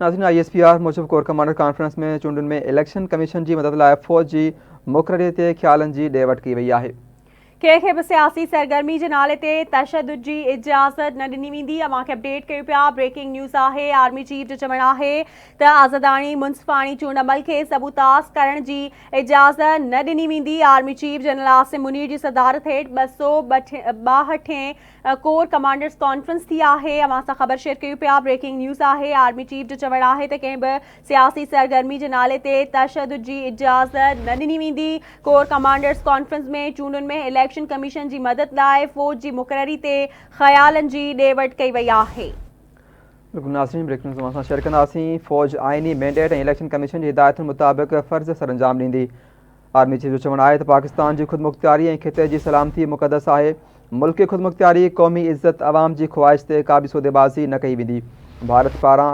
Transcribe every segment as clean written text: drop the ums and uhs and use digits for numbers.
नाज़रीन, ISPR मूजिब corps commander conference में चूंडुनि में इलेक्शन कमीशन की मदद लाइ फ़ौज की मुक़ररी ते ख़्यालनि की ॾे वठि कई वई आहे। कंहिंखे बि सियासी सरगर्मी के नाले ते तशद्दुद की इजाज़त न ॾिनी वेंदी। अवांखे अपडेट कयूं पिया। ब्रेकिंग न्यूज़ आहे। आर्मी चीफ जो चवणु आहे त आज़ादाणी मुंसिफ़ाणी चूंड अमल के सबूताज़ करण की इजाज़त न ॾिनी वेंदी। Army chief general Asim Munir की सदारत हेठ 262 कोर कमांडर्स कॉन्फ्रेंस थी आहे। अवां सां ख़बर शेयर कयूं पिया। ब्रेकिंग न्यूज़ आहे। आर्मी चीफ जो चवणु आहे त कंहिं बि सियासी सरगर्मी के नाले ते तशद्दुद की इजाज़त न ॾिनी वेंदी। कोर कमांडर्स कॉन्फ्रेंस में चूंडुनि में इलेक्शन कमीशन की मदद लाइ फ़ौज की मुक़ररी ते ख़यालनि जी ॾे वठि कई वई आहे। बिल्कुल नाज़रीन, ब्रेकिंग न्यूज़ असां शेयर कंदासीं। फ़ौज आइनी मैंडेट और इलेक्शन कमीशन की हिदायतुनि मुताबिक़ फ़र्ज़ सरअंजाम ॾींदी। आर्मी चीफ जो चवणु आहे त पाकिस्तान की खुदमुख्तियारी और खिते की सलामती मुक़दस आहे। मुल्क की खुदमुख्तियारी क़ौमी इज़्ज़त अवाम की ख़्वाहिश से का भी सौदेबाज़ी न कई वेंदी। भारत पारां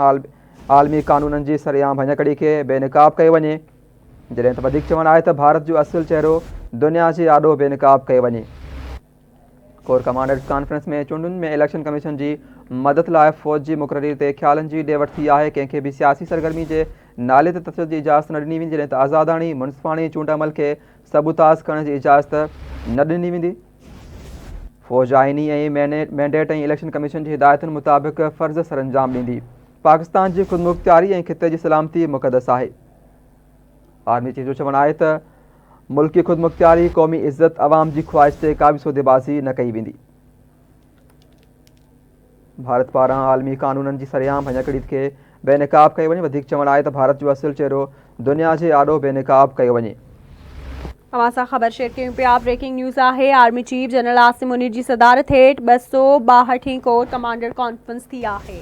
आलमी कानूनन की सरेआम भञकड़ी के बेनकाब कयो वञे, जॾहिं त वधीक चवणु आहे त भारत जो असुल चेहरो दुनिया जे आॾो बेनकाब कयो वञे। कोर कमांडर्स कॉन्फ्रेंस में चूंडुनि में इलेक्शन कमीशन की मदद लाइ फ़ौज की मुक़ररी ते ख़्यालनि की ॾे वठि थी आहे। कंहिंखे भी सियासी सरगर्मी के नाले ते तशद्दुद की इजाज़त न ॾिनी वेंदी, जॾहिं त आज़ादाणी मुंसिफ़ाणी चूंड अमल के सबूताज़ करण की इजाज़त न ॾिनी वेंदी। फ़ौज आइनी ऐं मैंडेट ऐं इलेक्शन कमीशन की हिदायतुनि मुताबिक़ फ़र्ज़ सरअंजाम ॾींदी। पाकिस्तान की खुदमुख्तियारी ऐं खिते की सलामती मुक़दस आहे। आर्मी चीफ जो चवणु आहे त मुल्क की खुदमुख्तियारी क़ौमी इज़्ज़त अवाम की ख़्वाहिश से का भी सौदेबाज़ी न कई वेंदी। भारत पारां आलमी कानूनन की सरेआम भञकड़ी के बेनकाब कयो वञे। वधीक चवणु आहे त भारत जो असुल चेहरो दुनिया जे आॾो बेनकाब कयो वञे। अवां सां ख़बर शेयर कयूं पिया। ब्रेकिंग न्यूज़ आहे। Army chief general Asim Munir की सदारत हेठ 262 कोर कमांडर कॉन्फ्रेंस थी आहे।